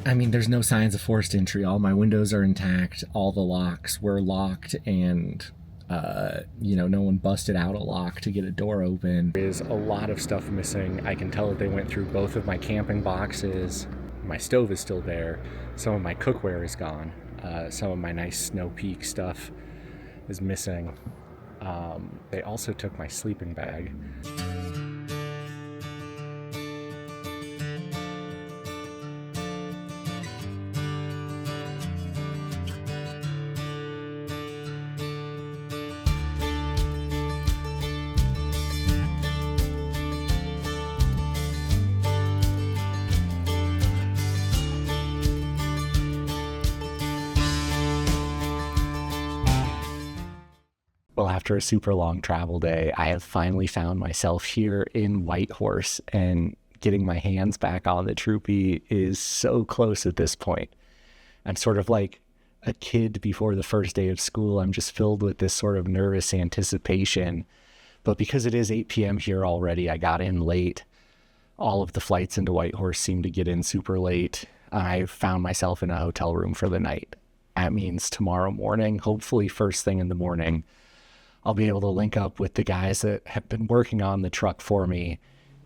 I mean, there's no signs of forced entry. All my windows are intact. All the locks were locked, and no one busted out a lock to get a door open. There's a lot of stuff missing. I can tell that they went through both of my camping boxes. My stove is still there. Some of my cookware is gone. Some of my nice Snow Peak stuff is missing. They also took my sleeping bag. Well, after a super long travel day, I have finally found myself here in Whitehorse, and getting my hands back on the Troopy is so close at this point. I'm sort of like a kid before the first day of school. I'm just filled with this sort of nervous anticipation. But because it is 8 p.m. here already, I got in late. All of the flights into Whitehorse seem to get in super late. I found myself in a hotel room for the night. That means tomorrow morning, hopefully first thing in the morning, I'll be able to link up with the guys that have been working on the truck for me,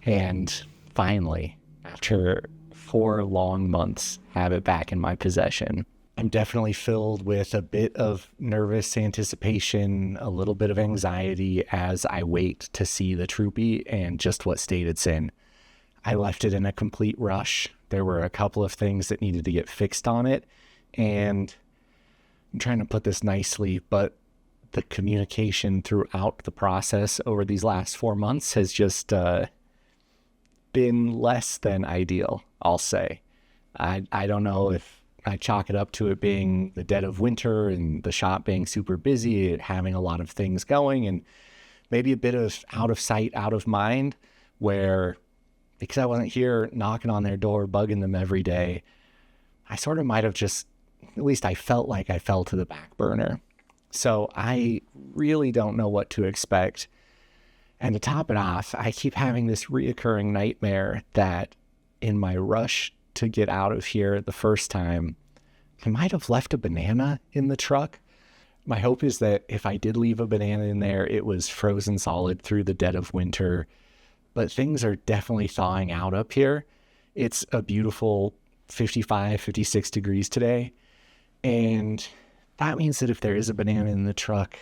and finally, after 4 long months, have it back in my possession. I'm definitely filled with a bit of nervous anticipation, a little bit of anxiety as I wait to see the Troopy and just what state it's in. I left it in a complete rush. There were a couple of things that needed to get fixed on it, and I'm trying to put this nicely, but the communication throughout the process over these last 4 months has just been less than ideal, I'll say. I don't know if I chalk it up to it being the dead of winter and the shop being super busy and having a lot of things going, and maybe a bit of out of sight, out of mind, where because I wasn't here knocking on their door, bugging them every day, I sort of might have just, at least I felt like I fell to the back burner. So I really don't know what to expect. And to top it off, I keep having this reoccurring nightmare that in my rush to get out of here the first time, I might have left a banana in the truck. My hope is that if I did leave a banana in there, it was frozen solid through the dead of winter. But things are definitely thawing out up here. It's a beautiful 55, 56 degrees today. And that means that if there is a banana in the truck,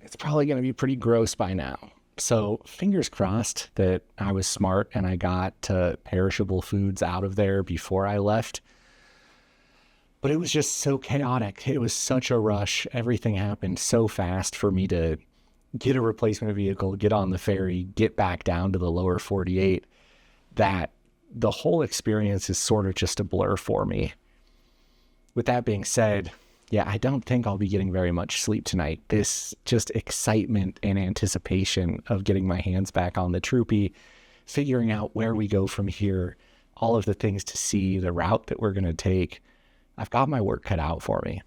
it's probably going to be pretty gross by now. So fingers crossed that I was smart and I got perishable foods out of there before I left. But it was just so chaotic. It was such a rush. Everything happened so fast for me to get a replacement vehicle, get on the ferry, get back down to the lower 48, that the whole experience is sort of just a blur for me. With that being said, yeah, I don't think I'll be getting very much sleep tonight. This just excitement and anticipation of getting my hands back on the Troopy, figuring out where we go from here, all of the things to see, the route that we're going to take. I've got my work cut out for me.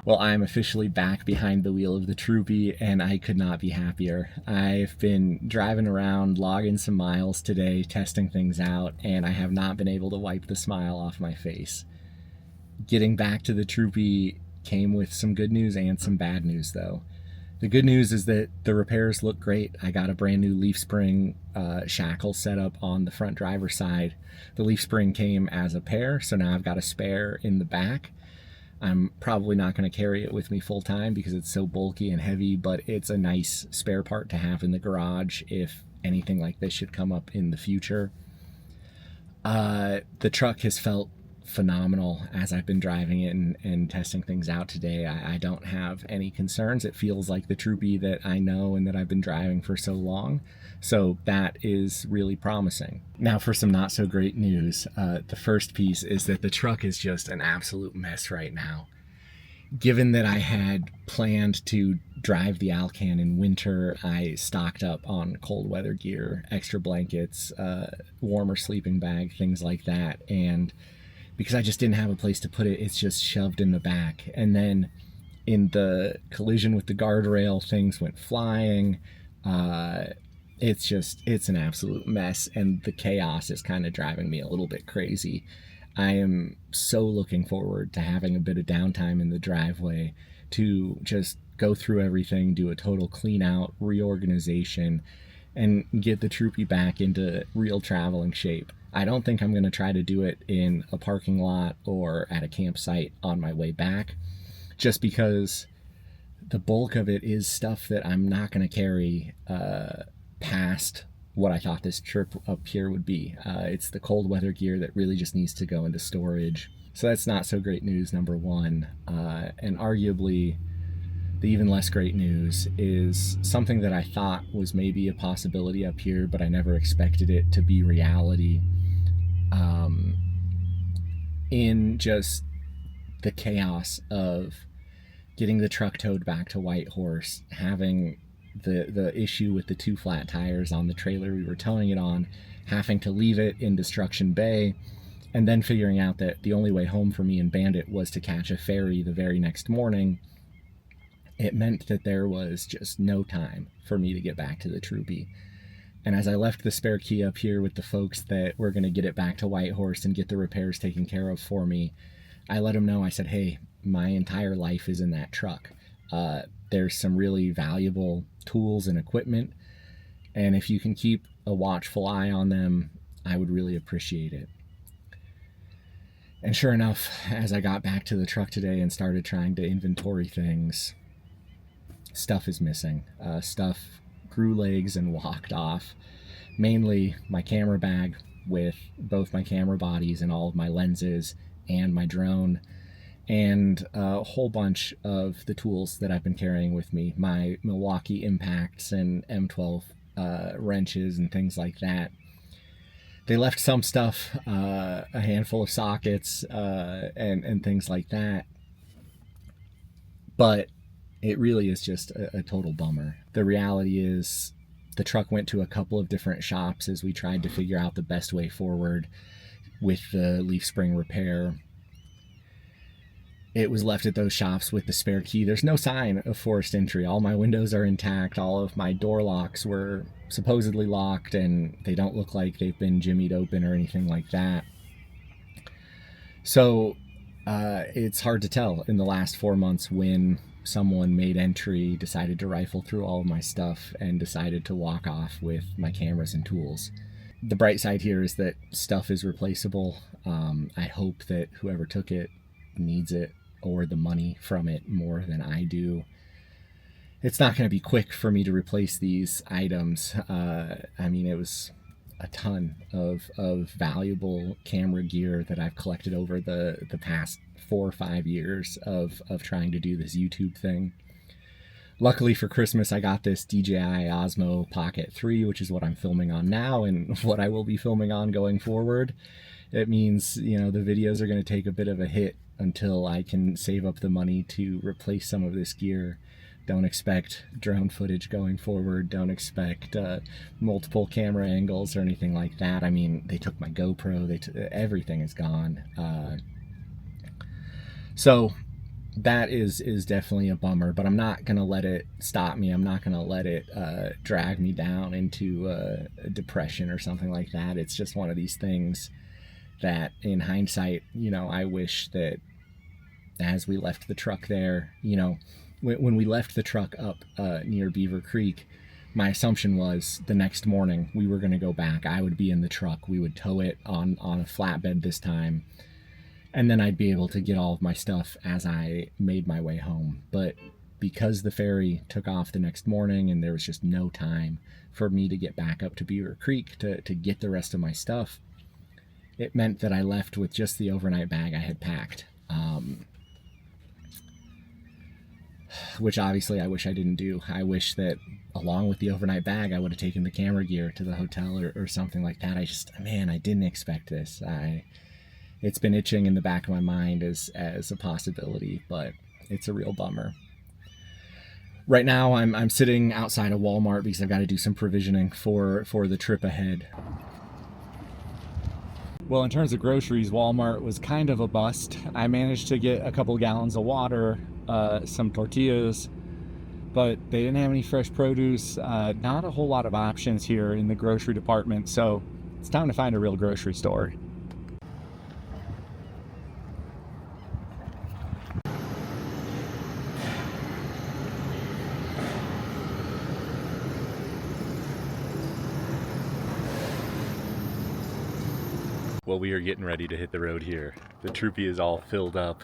Well, I'm officially back behind the wheel of the Troopy, and I could not be happier. I've been driving around, logging some miles today, testing things out, and I have not been able to wipe the smile off my face. Getting back to the Troopy came with some good news and some bad news, though. The good news is that the repairs look great. I got a brand new leaf spring shackle set up on the front driver's side. The leaf spring came as a pair, so now I've got a spare in the back. I'm probably not going to carry it with me full time because it's so bulky and heavy, but it's a nice spare part to have in the garage if anything like this should come up in the future. The truck has felt phenomenal as I've been driving it and testing things out today. I don't have any concerns. It feels like the Troopy that I know and that I've been driving for so long. So that is really promising. Now for some not so great news. The first piece is that the truck is just an absolute mess right now. Given that I had planned to drive the Alcan in winter, I stocked up on cold weather gear, extra blankets, warmer sleeping bag, things like that. And because I just didn't have a place to put it, it's just shoved in the back. And then in the collision with the guardrail, things went flying. It's an absolute mess, and the chaos is kind of driving me a little bit crazy. I am so looking forward to having a bit of downtime in the driveway to just go through everything, do a total clean out, reorganization, and get the Troopy back into real traveling shape. I don't think I'm going to try to do it in a parking lot or at a campsite on my way back, just because the bulk of it is stuff that I'm not going to carry past what I thought this trip up here would be. It's the cold weather gear that really just needs to go into storage. So that's not so great news, number one. And arguably, the even less great news is something that I thought was maybe a possibility up here, but I never expected it to be reality. In just the chaos of getting the truck towed back to Whitehorse, having the issue with the 2 flat tires on the trailer we were towing it on, having to leave it in Destruction Bay, and then figuring out that the only way home for me and Bandit was to catch a ferry the very next morning, it meant that there was just no time for me to get back to the Troopy. And as I left the spare key up here with the folks that were going to get it back to Whitehorse and get the repairs taken care of for me, I let them know, I said, hey, my entire life is in that truck. There's some really valuable tools and equipment, and if you can keep a watchful eye on them, I would really appreciate it. And sure enough, as I got back to the truck today and started trying to inventory things, stuff is missing. Stuff grew legs and walked off. Mainly my camera bag with both my camera bodies and all of my lenses and my drone, and a whole bunch of the tools that I've been carrying with me, my Milwaukee impacts and M12 wrenches and things like that. They left some stuff, a handful of sockets and things like that, but it really is just a total bummer. The reality is the truck went to a couple of different shops as we tried to figure out the best way forward with the leaf spring repair. It was left at those shops with the spare key. There's no sign of forced entry. All my windows are intact. All of my door locks were supposedly locked, and they don't look like they've been jimmied open or anything like that. So it's hard to tell in the last 4 months when someone made entry, decided to rifle through all of my stuff, and decided to walk off with my cameras and tools. The bright side here is that stuff is replaceable. I hope that whoever took it needs it or the money from it more than I do. It's not going to be quick for me to replace these items. I mean, it was a ton of valuable camera gear that I've collected over the past 4 or 5 years of trying to do this YouTube thing. Luckily for Christmas, I got this DJI Osmo Pocket 3, which is what I'm filming on now and what I will be filming on going forward. It means, the videos are going to take a bit of a hit until I can save up the money to replace some of this gear. Don't expect drone footage going forward. Don't expect multiple camera angles or anything like that. I mean, they took my GoPro. Everything is gone. So that is definitely a bummer, but I'm not going to let it stop me. I'm not going to let it drag me down into a depression or something like that. It's just one of these things that in hindsight, I wish that as we left the truck there, when we left the truck up near Beaver Creek, my assumption was the next morning we were going to go back. I would be in the truck. We would tow it on a flatbed this time, and then I'd be able to get all of my stuff as I made my way home. But because the ferry took off the next morning and there was just no time for me to get back up to Beaver Creek to get the rest of my stuff, it meant that I left with just the overnight bag I had packed. Which obviously I wish I didn't do. I wish that along with the overnight bag, I would have taken the camera gear to the hotel or something like that. I didn't expect this. It's been itching in the back of my mind as a possibility, but it's a real bummer. Right now, I'm sitting outside of Walmart because I've got to do some provisioning for the trip ahead. Well, in terms of groceries, Walmart was kind of a bust. I managed to get a couple gallons of water, some tortillas, but they didn't have any fresh produce. Not a whole lot of options here in the grocery department, so it's time to find a real grocery store. Well, we are getting ready to hit the road here. The Troopy is all filled up.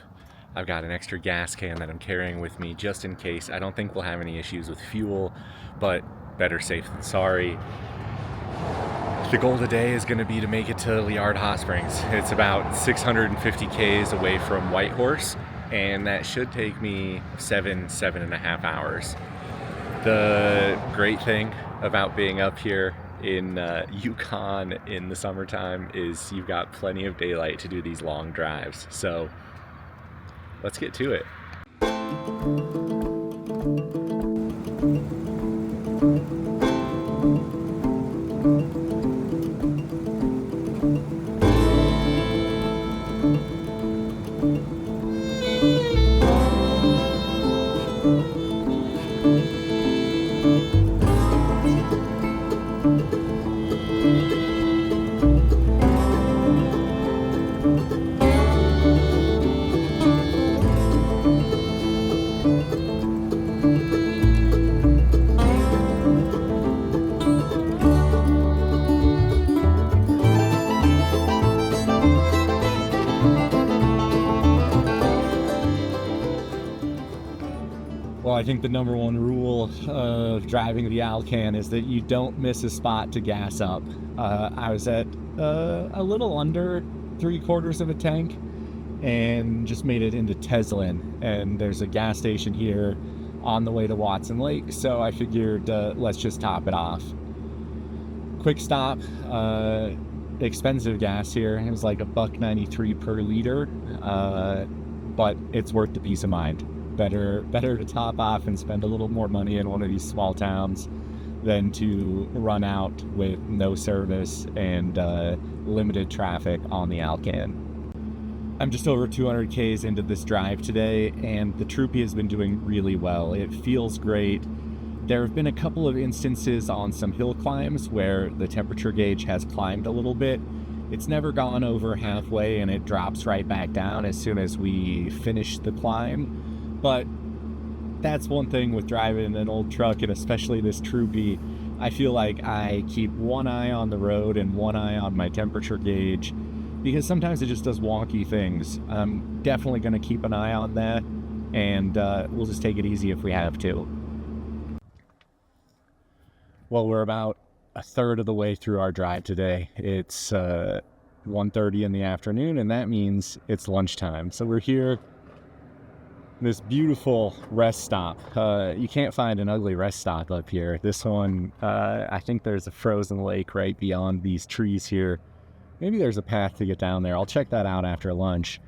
I've got an extra gas can that I'm carrying with me just in case. I don't think we'll have any issues with fuel, but better safe than sorry. The goal today is going to be to make it to Liard Hot Springs. It's about 650 Ks away from Whitehorse, and that should take me 7.5 hours. The great thing about being up here in Yukon in the summertime is you've got plenty of daylight to do these long drives. So let's get to it. Well, I think the number one rule of driving the Alcan is that you don't miss a spot to gas up. I was at a little under 3/4 of a tank and just made it into Teslin, and there's a gas station here on the way to Watson Lake, so I figured let's just top it off. Quick stop, expensive gas here. It was like $1.93 per liter, but it's worth the peace of mind. Better to top off and spend a little more money in one of these small towns than to run out with no service and limited traffic on the Alcan. I'm just over 200 Ks into this drive today, and the Troopy has been doing really well. It feels great. There have been a couple of instances on some hill climbs where the temperature gauge has climbed a little bit. It's never gone over halfway, and it drops right back down as soon as we finish the climb. But that's one thing with driving an old truck, and especially this Troopy. I feel like I keep one eye on the road and one eye on my temperature gauge, because sometimes it just does wonky things. I'm definitely going to keep an eye on that, and we'll just take it easy if we have to. Well, we're about a third of the way through our drive today. It's 1:30 in the afternoon, and that means it's lunchtime. So we're here, this beautiful rest stop. You can't find an ugly rest stop up here. This one, I think there's a frozen lake right beyond these trees here. Maybe there's a path to get down there. I'll check that out after lunch.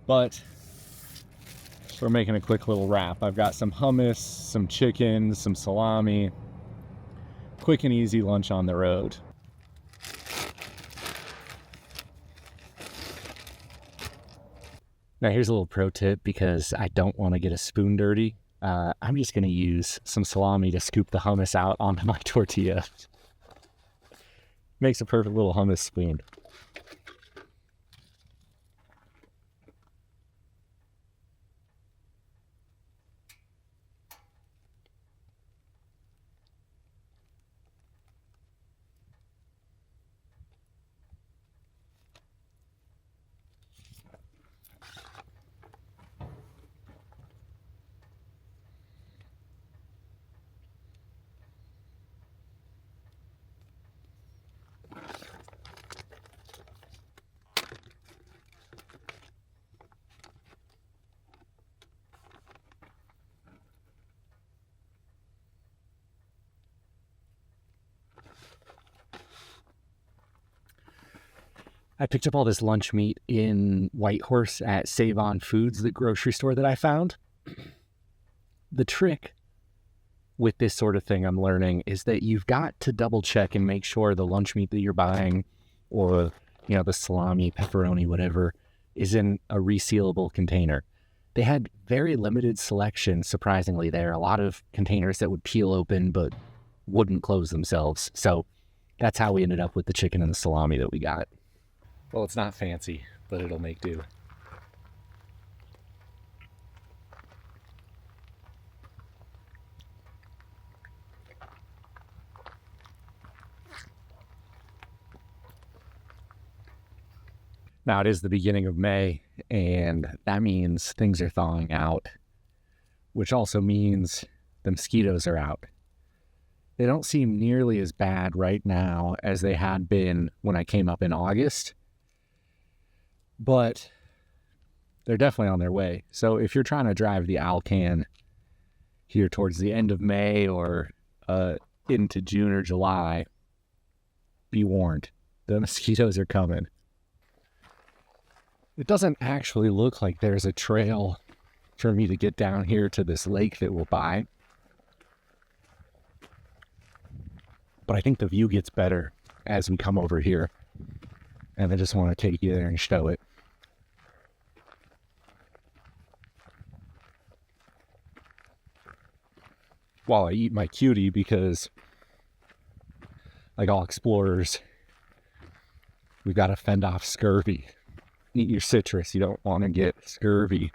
But we're making a quick little wrap. I've got some hummus, some chicken, some salami. Quick and easy lunch on the road. Now here's a little pro tip, because I don't want to get a spoon dirty. I'm just going to use some salami to scoop the hummus out onto my tortilla. Makes a perfect little hummus spoon. I picked up all this lunch meat in Whitehorse at Save On Foods, the grocery store that I found. The trick with this sort of thing I'm learning is that you've got to double check and make sure the lunch meat that you're buying, or, the salami, pepperoni, whatever, is in a resealable container. They had very limited selection, surprisingly, there. A lot of containers that would peel open but wouldn't close themselves. So that's how we ended up with the chicken and the salami that we got. Well, it's not fancy, but it'll make do. Now, it is the beginning of May, and that means things are thawing out, which also means the mosquitoes are out. They don't seem nearly as bad right now as they had been when I came up in August, but they're definitely on their way. So if you're trying to drive the Alcan here towards the end of May or into June or July, be warned, the mosquitoes are coming. It doesn't actually look like there's a trail for me to get down here to this lake that we'll buy. But I think the view gets better as we come over here. And I just want to take you there and show it. While I eat my cutie, because like all explorers, we've got to fend off scurvy. Eat your citrus, you don't want to get scurvy.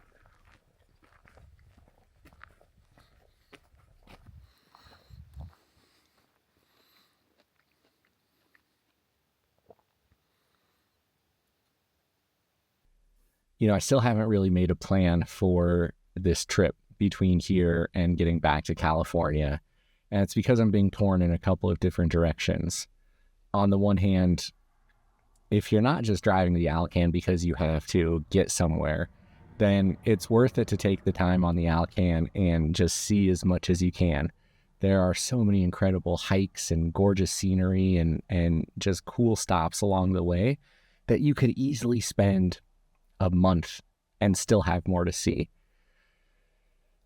I still haven't really made a plan for this trip between here and getting back to California. And it's because I'm being torn in a couple of different directions. On the one hand, if you're not just driving the Alcan because you have to get somewhere, then it's worth it to take the time on the Alcan and just see as much as you can. There are so many incredible hikes and gorgeous scenery and just cool stops along the way that you could easily spend a month and still have more to see.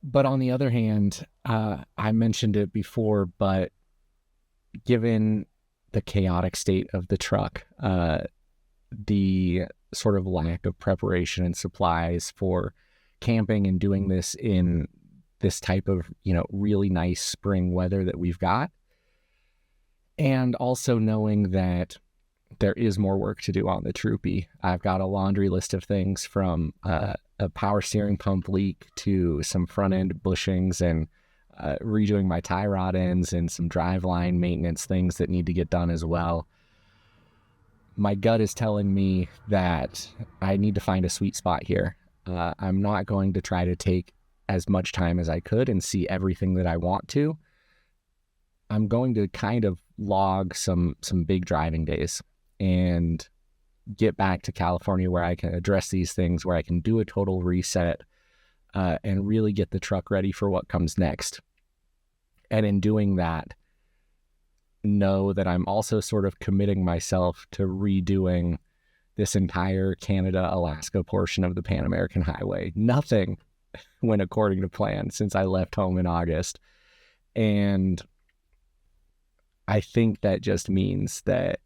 But on the other hand, I mentioned it before, but given the chaotic state of the truck, the sort of lack of preparation and supplies for camping and doing this in this type of, really nice spring weather that we've got. And also knowing that there is more work to do on the Troopy. I've got a laundry list of things from a power steering pump leak to some front end bushings and redoing my tie rod ends and some driveline maintenance things that need to get done as well. My gut is telling me that I need to find a sweet spot here. I'm not going to try to take as much time as I could and see everything that I want to. I'm going to kind of log some big driving days and get back to California where I can address these things, where I can do a total reset and really get the truck ready for what comes next. And in doing that, know that I'm also sort of committing myself to redoing this entire Canada-Alaska portion of the Pan American Highway. Nothing went according to plan since I left home in August. And I think that just means that,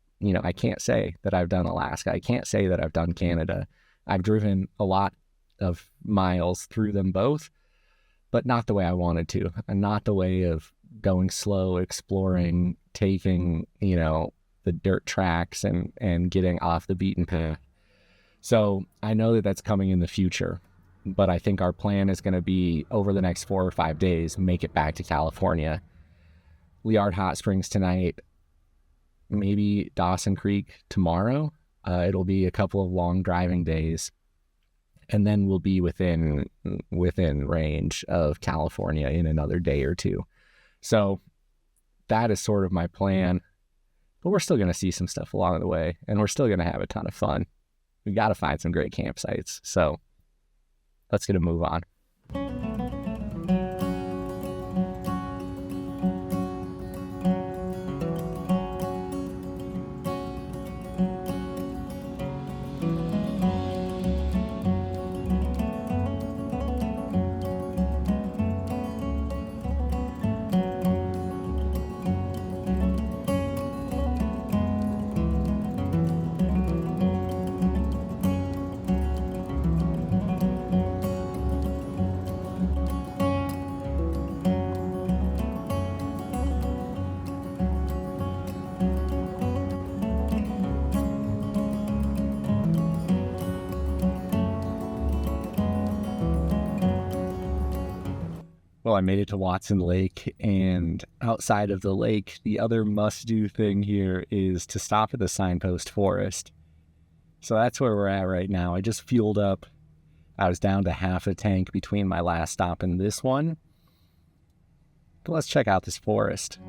I can't say that I've done Alaska. I can't say that I've done Canada. I've driven a lot of miles through them both, but not the way I wanted to, and not the way of going slow, exploring, taking, the dirt tracks and getting off the beaten path. So I know that that's coming in the future, but I think our plan is going to be over the next 4 or 5 days, make it back to California. Liard Hot Springs tonight, maybe Dawson Creek tomorrow. It'll be a couple of long driving days, and then we'll be within range of California in another day or two. So that is sort of my plan, but we're still going to see some stuff along the way, and we're still going to have a ton of fun. We got to find some great campsites. So let's get a move on. Well, I made it to Watson Lake, and outside of the lake, the other must-do thing here is to stop at the Signpost Forest. So that's where we're at right now. I just fueled up. I was down to half a tank between my last stop and this one. But let's check out this forest.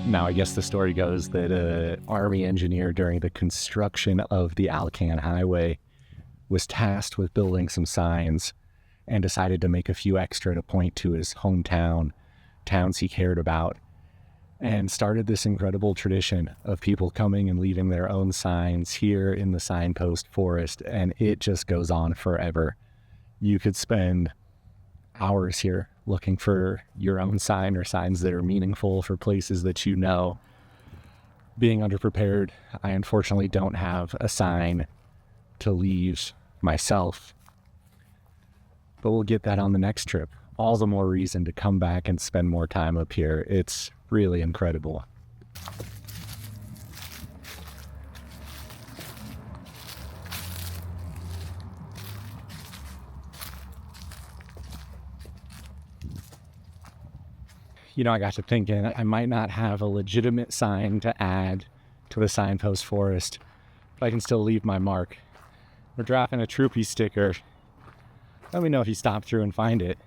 Now, I guess the story goes that an Army engineer during the construction of the Alcan Highway was tasked with building some signs and decided to make a few extra to point to his hometown, towns he cared about, and started this incredible tradition of people coming and leaving their own signs here in the Signpost Forest, and it just goes on forever. You could spend hours here looking for your own sign or signs that are meaningful for places that you know. Being underprepared, I unfortunately don't have a sign to leave myself, but we'll get that on the next trip. All the more reason to come back and spend more time up here. It's really incredible. You know, I got to thinking I might not have a legitimate sign to add to the Signpost Forest, but I can still leave my mark. We're dropping a Troopy sticker. Let me know if you stop through and find it.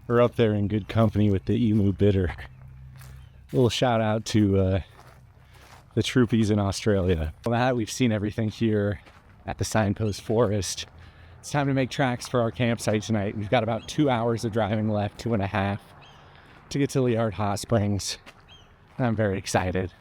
We're up there in good company with the emu bitter. A little shout out to the Troopies in Australia. Well, now that we've seen everything here at the Signpost Forest, it's time to make tracks for our campsite tonight. We've got about 2 hours of driving left, 2.5, to get to Liard Hot Springs. I'm very excited.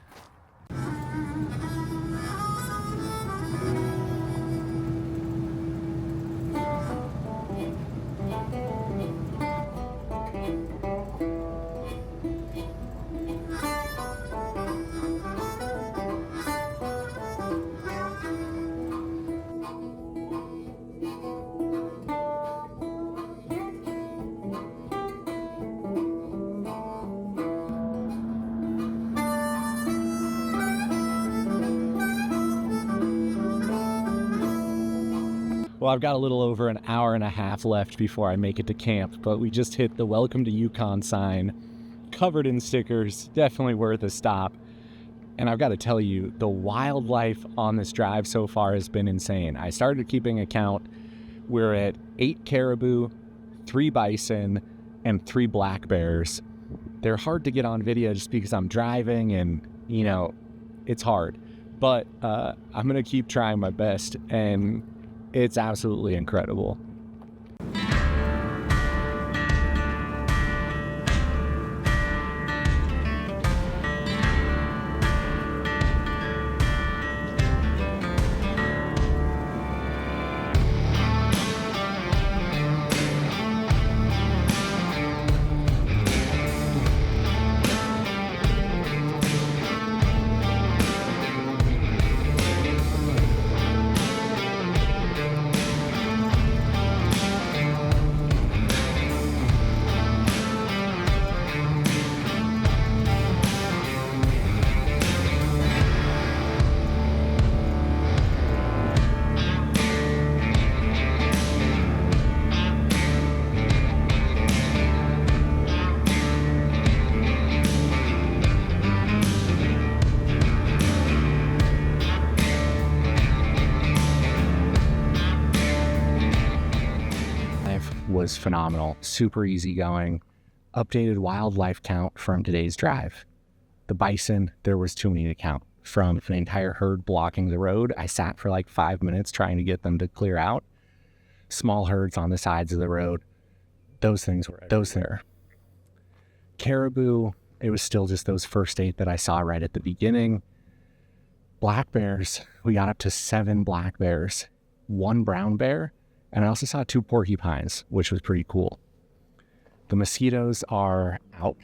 Well, I've got a little over an hour and a half left before I make it to camp, but we just hit the Welcome to Yukon sign, covered in stickers, definitely worth a stop. And I've got to tell you, the wildlife on this drive so far has been insane. I started keeping account. We're at 8 caribou, 3 bison, and 3 black bears. They're hard to get on video just because I'm driving and, you know, it's hard. But I'm going to keep trying my best, and it's absolutely incredible. Was phenomenal, super easy going. Updated wildlife count from today's drive. The bison, there was too many to count. From an entire herd blocking the road, I sat for like 5 minutes trying to get them to clear out. Small herds on the sides of the road, those things were there. Caribou, it was still just those first 8 that I saw right at the beginning. Black bears, we got up to 7 black bears, 1 brown bear, and I also saw 2 porcupines, which was pretty cool. The mosquitoes are out.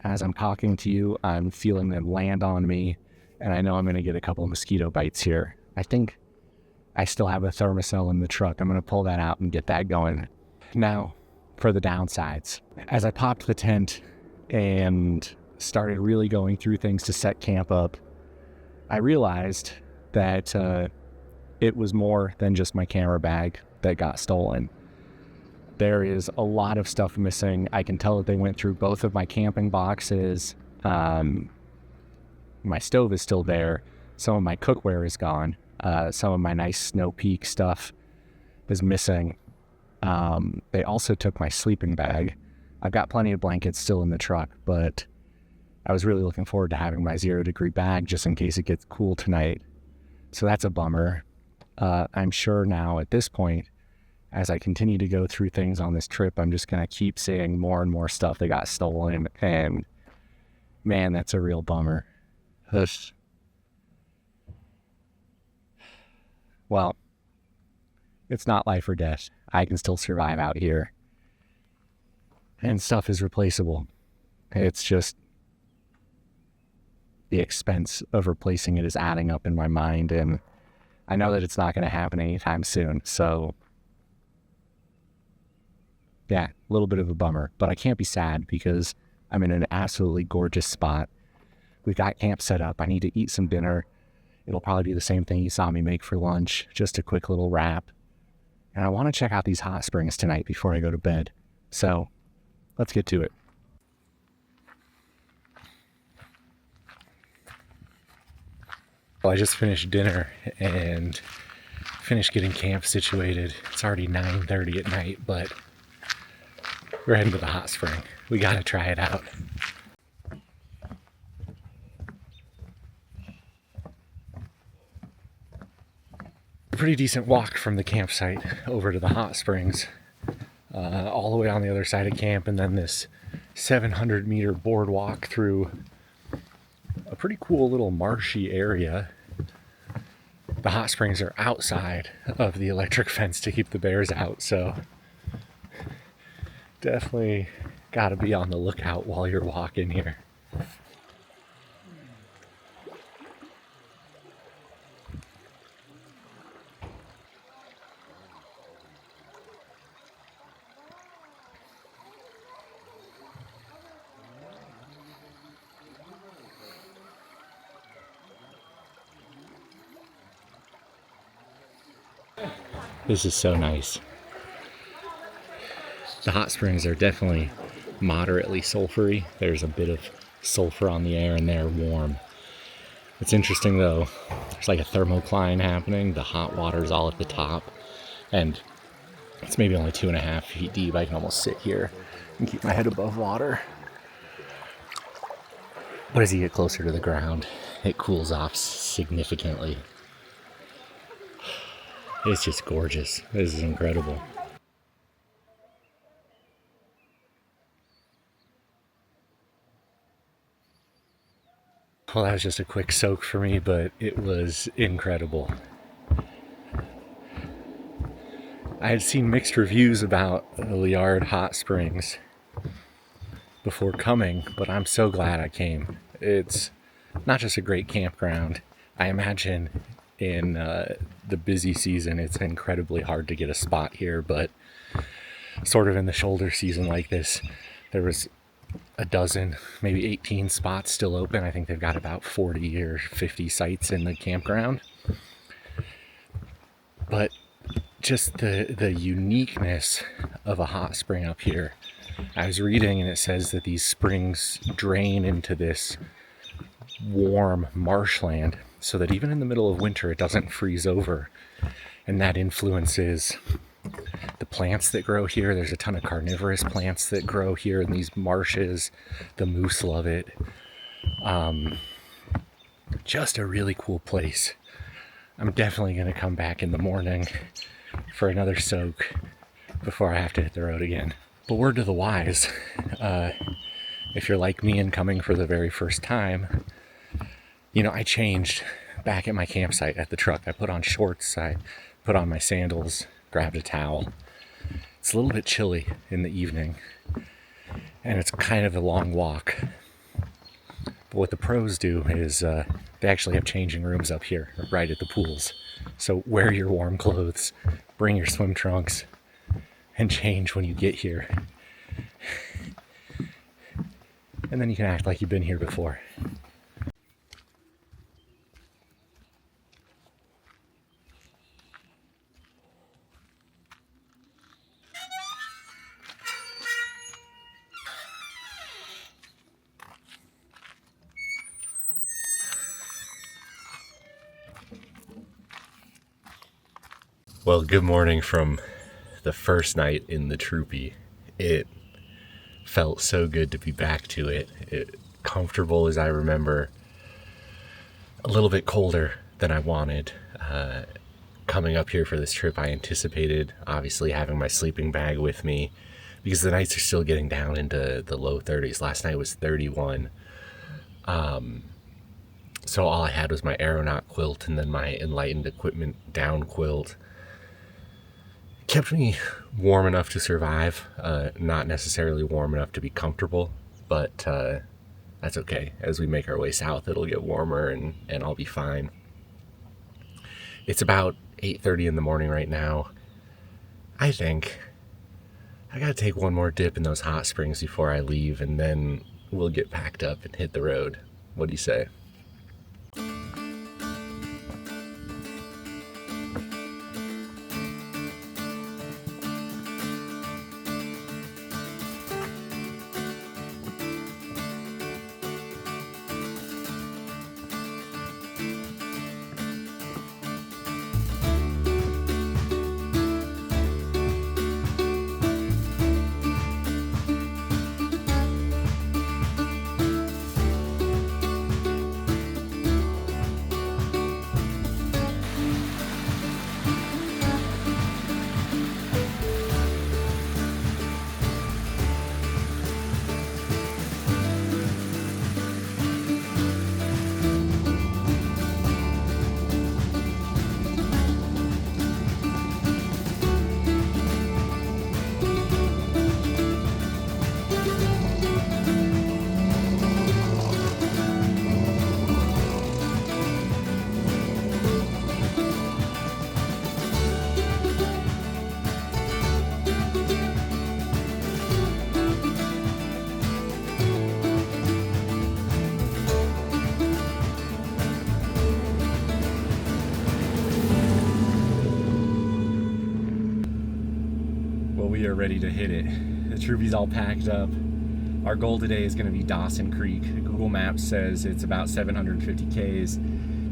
As I'm talking to you, I'm feeling them land on me, and I know I'm going to get a couple of mosquito bites here. I think I still have a thermocell in the truck. I'm going to pull that out and get that going. Now, for the downsides. As I popped the tent and started really going through things to set camp up, I realized that it was more than just my camera bag that got stolen. There is a lot of stuff missing. I can tell that they went through both of my camping boxes. My stove is still there. Some of my cookware is gone. Some of my nice Snow Peak stuff is missing. They also took my sleeping bag. I've got plenty of blankets still in the truck, but I was really looking forward to having my 0-degree bag just in case it gets cool tonight. So that's a bummer. I'm sure now at this point, as I continue to go through things on this trip, I'm just going to keep seeing more and more stuff that got stolen. And man, that's a real bummer. Well, it's not life or death. I can still survive out here. And stuff is replaceable. It's just the expense of replacing it is adding up in my mind, and I know that it's not going to happen anytime soon. So yeah, a little bit of a bummer, but I can't be sad because I'm in an absolutely gorgeous spot. We've got camp set up. I need to eat some dinner. It'll probably be the same thing you saw me make for lunch, just a quick little wrap. And I want to check out these hot springs tonight before I go to bed. So let's get to it. Well, I just finished dinner and finished getting camp situated. It's already 9:30 at night, but we're heading to the hot spring. We got to try it out. A pretty decent walk from the campsite over to the hot springs, all the way on the other side of camp, and then this 700-meter boardwalk through a pretty cool little marshy area. The hot springs are outside of the electric fence to keep the bears out, so definitely got to be on the lookout while you're walking here. This is so nice. The hot springs are definitely moderately sulfury. There's a bit of sulfur on the air and they're warm. It's interesting though, there's like a thermocline happening. The hot water's all at the top and it's maybe only 2.5 feet deep. I can almost sit here and keep my head above water. But as you get closer to the ground, it cools off significantly. It's just gorgeous. This is incredible. Well, that was just a quick soak for me, but it was incredible. I had seen mixed reviews about the Liard Hot Springs before coming, but I'm so glad I came. It's not just a great campground. I imagine in the busy season it's incredibly hard to get a spot here, but sort of in the shoulder season like this, there was a dozen, maybe 18 spots still open. I think they've got about 40 or 50 sites in the campground. But just the uniqueness of a hot spring up here. I was reading and it says that these springs drain into this warm marshland so that even in the middle of winter it doesn't freeze over, and that influences the plants that grow here. There's a ton of carnivorous plants that grow here in these marshes. The moose love it. Just a really cool place. I'm definitely going to come back in the morning for another soak before I have to hit the road again. But word to the wise, if you're like me and coming for the very first time, I changed back at my campsite at the truck. I put on shorts, I put on my sandals, grabbed a towel. It's a little bit chilly in the evening, and it's kind of a long walk. But what the pros do is they actually have changing rooms up here, right at the pools. So wear your warm clothes, bring your swim trunks, and change when you get here. And then you can act like you've been here before. Well, good morning from the first night in the Troopy. It felt so good to be back to it. Comfortable as I remember, a little bit colder than I wanted. Coming up here for this trip, I anticipated obviously having my sleeping bag with me because the nights are still getting down into the low 30s. Last night was 31. So all I had was my aeronaut quilt and then my Enlightened Equipment down quilt. Kept me warm enough to survive, not necessarily warm enough to be comfortable, but that's okay. As we make our way south, it'll get warmer and I'll be fine. It's about 8:30 in the morning right now. I think I gotta take one more dip in those hot springs before I leave, and then we'll get packed up and hit the road. What do you say? We are ready to hit it. The Troopy's all packed up. Our goal today is going to be Dawson Creek. Google Maps says it's about 750 Ks,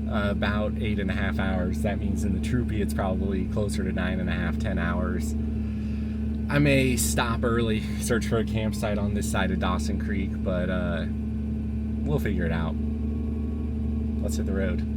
about 8.5 hours. That means in the Troopy it's probably closer to 9.5, 10 hours. I may stop early, search for a campsite on this side of Dawson Creek, but we'll figure it out. Let's hit the road.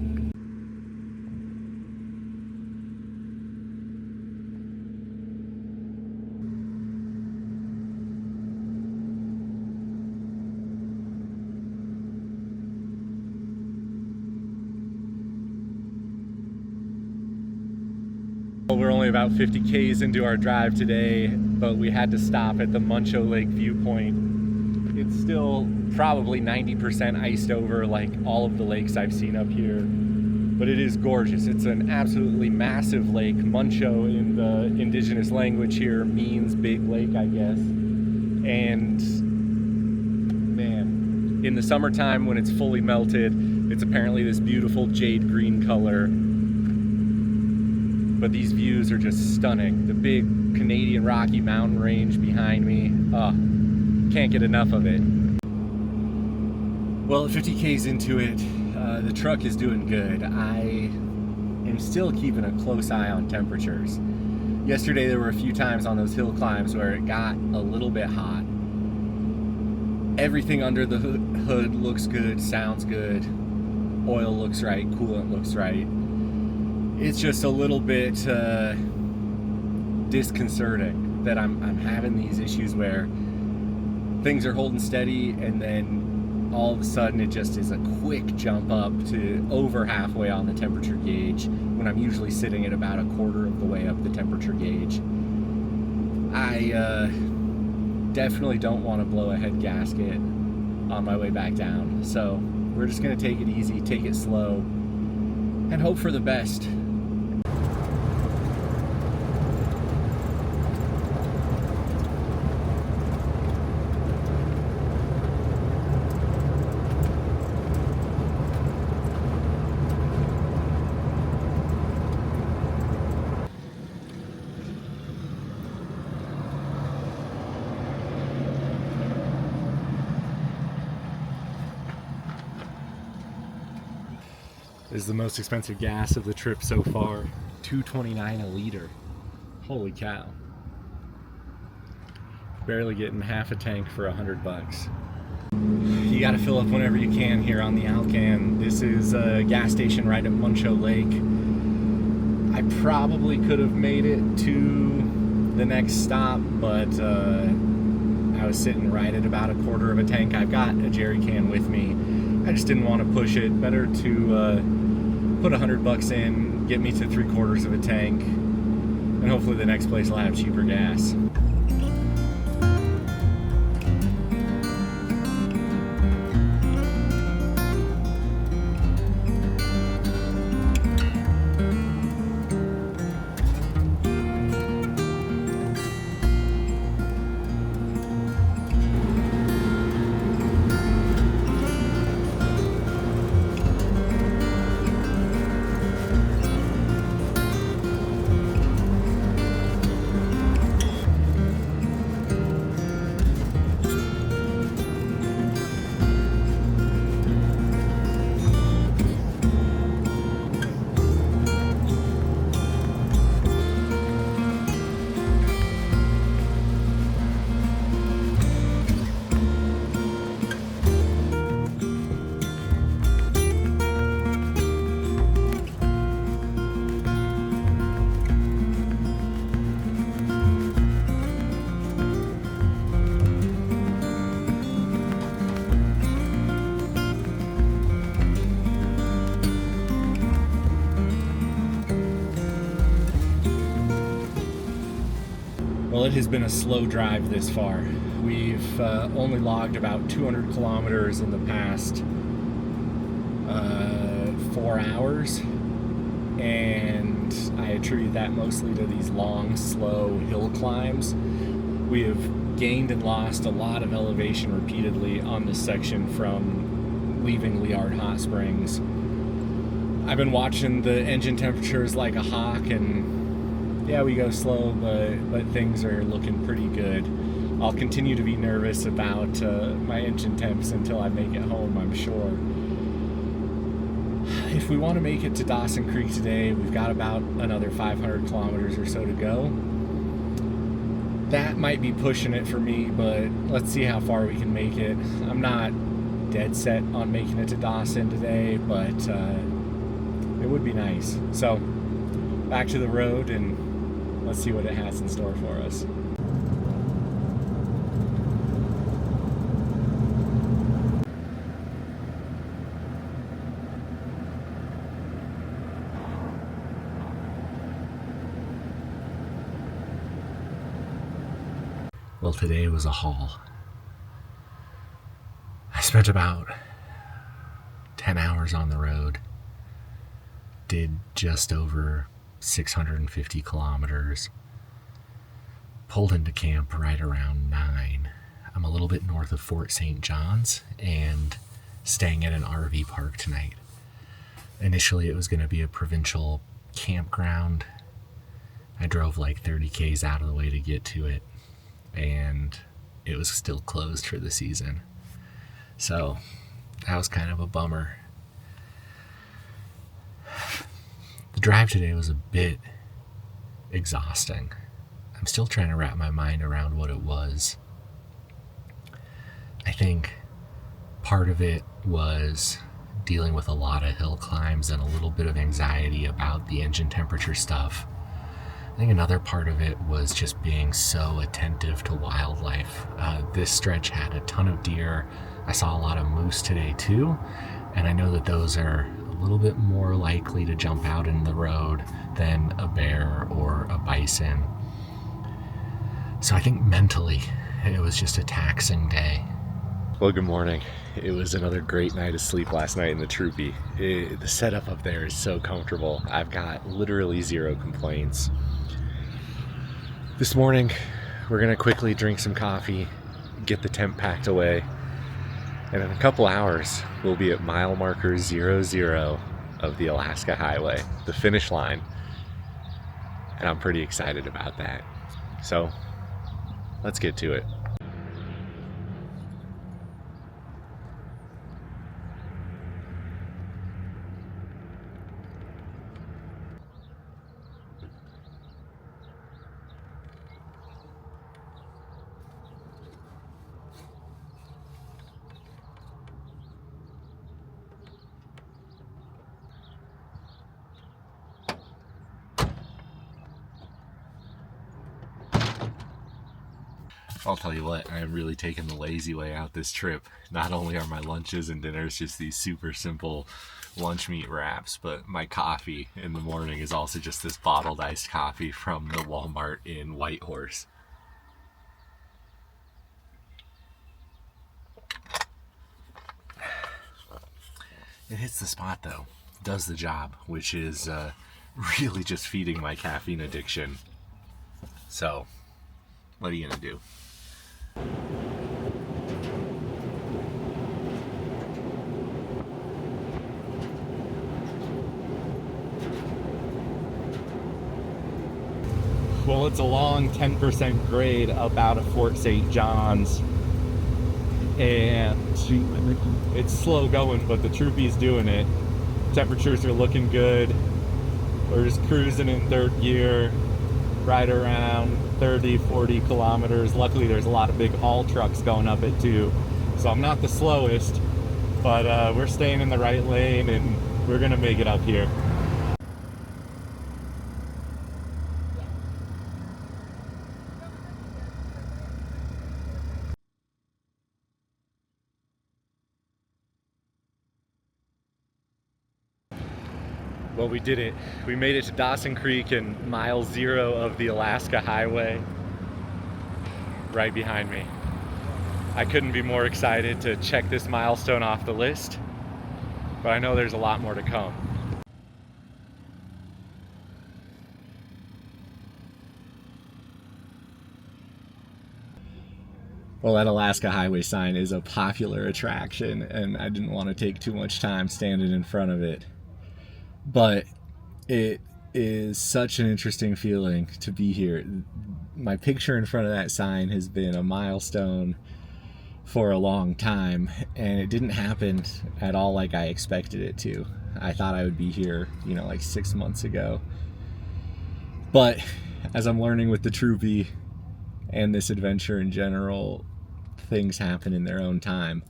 We're only about 50 Ks into our drive today, but we had to stop at the Muncho Lake viewpoint. It's still probably 90% iced over like all of the lakes I've seen up here, but it is gorgeous. It's an absolutely massive lake. Muncho in the indigenous language here means big lake, I guess. And man, in the summertime when it's fully melted, it's apparently this beautiful jade green color. But these views are just stunning. The big Canadian Rocky Mountain range behind me. Can't get enough of it. Well, 50 Ks into it, the truck is doing good. I am still keeping a close eye on temperatures. Yesterday there were a few times on those hill climbs where it got a little bit hot. Everything under the hood looks good, sounds good, oil looks right, coolant looks right. It's just a little bit disconcerting that I'm having these issues where things are holding steady and then all of a sudden it just is a quick jump up to over halfway on the temperature gauge when I'm usually sitting at about a quarter of the way up the temperature gauge. I definitely don't want to blow a head gasket on my way back down, so we're just going to take it easy, take it slow, and hope for the best. This is the most expensive gas of the trip so far. $2.29 a liter. Holy cow. Barely getting half a tank for $100. You gotta fill up whenever you can here on the Alcan. This is a gas station right at Muncho Lake. I probably could have made it to the next stop, but I was sitting right at about a quarter of a tank. I've got a jerry can with me. I just didn't want to push it. Better to put $100 in, get me to 3/4 of a tank, and hopefully the next place will have cheaper gas. Well, it has been a slow drive this far. We've only logged about 200 kilometers in the past 4 hours, and I attribute that mostly to these long, slow hill climbs. We have gained and lost a lot of elevation repeatedly on this section from leaving Liard Hot Springs. I've been watching the engine temperatures like a hawk, and yeah, we go slow, but things are looking pretty good. I'll continue to be nervous about my engine temps until I make it home, I'm sure. If we want to make it to Dawson Creek today, we've got about another 500 kilometers or so to go. That might be pushing it for me, but let's see how far we can make it. I'm not dead set on making it to Dawson today, but it would be nice. So, back to the road and let's see what it has in store for us. Well, today was a haul. I spent about 10 hours on the road, did just over 650 kilometers, pulled into camp right around 9. I'm a little bit north of Fort St. John's and staying at an RV park tonight. Initially it was going to be a provincial campground. I drove like 30 Ks out of the way to get to it, and it was still closed for the season. So that was kind of a bummer. The drive today was a bit exhausting. I'm still trying to wrap my mind around what it was. I think part of it was dealing with a lot of hill climbs and a little bit of anxiety about the engine temperature stuff. I think another part of it was just being so attentive to wildlife. This stretch had a ton of deer. I saw a lot of moose today too, and I know that those are a little bit more likely to jump out in the road than a bear or a bison. So I think mentally it was just a taxing day. Well, good morning. It was another great night of sleep last night in the Troopy. The setup up there is so comfortable. I've got literally zero complaints. This morning, we're gonna quickly drink some coffee, get the tent packed away, and in a couple hours, we'll be at mile marker 00 of the Alaska Highway, the finish line. And I'm pretty excited about that. So, let's get to it. I'll tell you what, I am really taking the lazy way out this trip. Not only are my lunches and dinners just these super simple lunch meat wraps, but my coffee in the morning is also just this bottled iced coffee from the Walmart in Whitehorse. It hits the spot though, does the job, which is really just feeding my caffeine addiction. So, what are you gonna do? Well, it's a long 10% grade about at Fort St. John's, and it's slow going, but the Troopy's doing it. Temperatures are looking good. We're just cruising in third gear, right around 30-40 kilometers. Luckily, there's a lot of big haul trucks going up it too, so I'm not the slowest, but we're staying in the right lane, and we're gonna make it up here. Well, we did it. We made it to Dawson Creek and mile 0 of the Alaska Highway. Right behind me. I couldn't be more excited to check this milestone off the list, but I know there's a lot more to come. Well, that Alaska Highway sign is a popular attraction, and I didn't want to take too much time standing in front of it. But it is such an interesting feeling to be here. My picture in front of that sign has been a milestone for a long time, and it didn't happen at all like I expected it to. I thought I would be here, like 6 months ago. But as I'm learning with the Troopy and this adventure in general, things happen in their own time.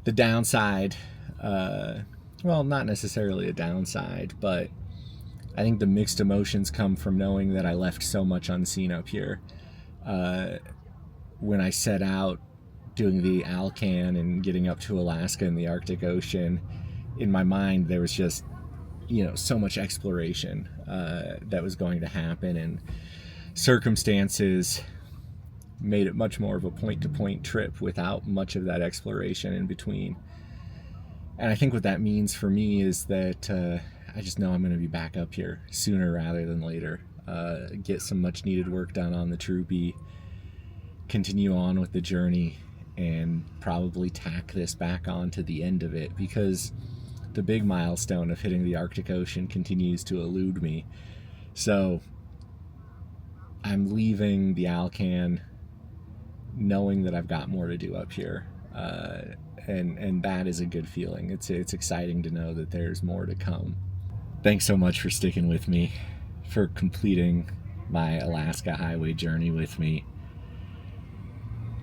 The downside, well, not necessarily a downside, but I think the mixed emotions come from knowing that I left so much unseen up here. When I set out doing the Alcan and getting up to Alaska and the Arctic Ocean, in my mind there was just, so much exploration that was going to happen, and circumstances made it much more of a point-to-point trip without much of that exploration in between. And I think what that means for me is that I just know I'm going to be back up here sooner rather than later. Get some much needed work done on the Troopy, continue on with the journey, and probably tack this back on to the end of it, because the big milestone of hitting the Arctic Ocean continues to elude me. So I'm leaving the Alcan knowing that I've got more to do up here. And that is a good feeling. It's exciting to know that there's more to come. Thanks so much for sticking with me, for completing my Alaska highway journey with me.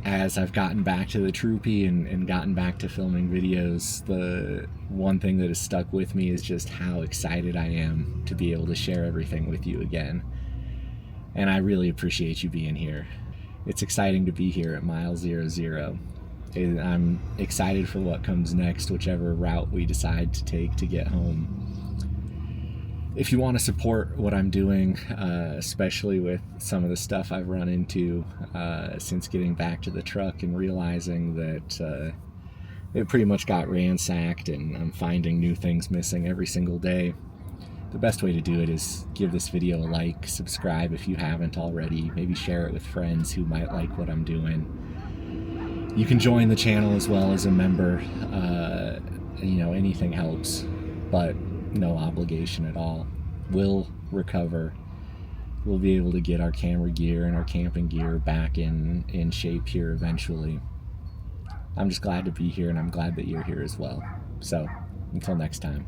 As I've gotten back to the Troopy and gotten back to filming videos, the one thing that has stuck with me is just how excited I am to be able to share everything with you again. And I really appreciate you being here. It's exciting to be here at mile 00. I'm excited for what comes next, whichever route we decide to take to get home. If you want to support what I'm doing, especially with some of the stuff I've run into since getting back to the truck and realizing that it pretty much got ransacked and I'm finding new things missing every single day, the best way to do it is give this video a like, subscribe if you haven't already, maybe share it with friends who might like what I'm doing. You can join the channel as well as a member. Anything helps, but no obligation at all. We'll recover. We'll be able to get our camera gear and our camping gear back in shape here eventually. I'm just glad to be here, and I'm glad that you're here as well. So, until next time.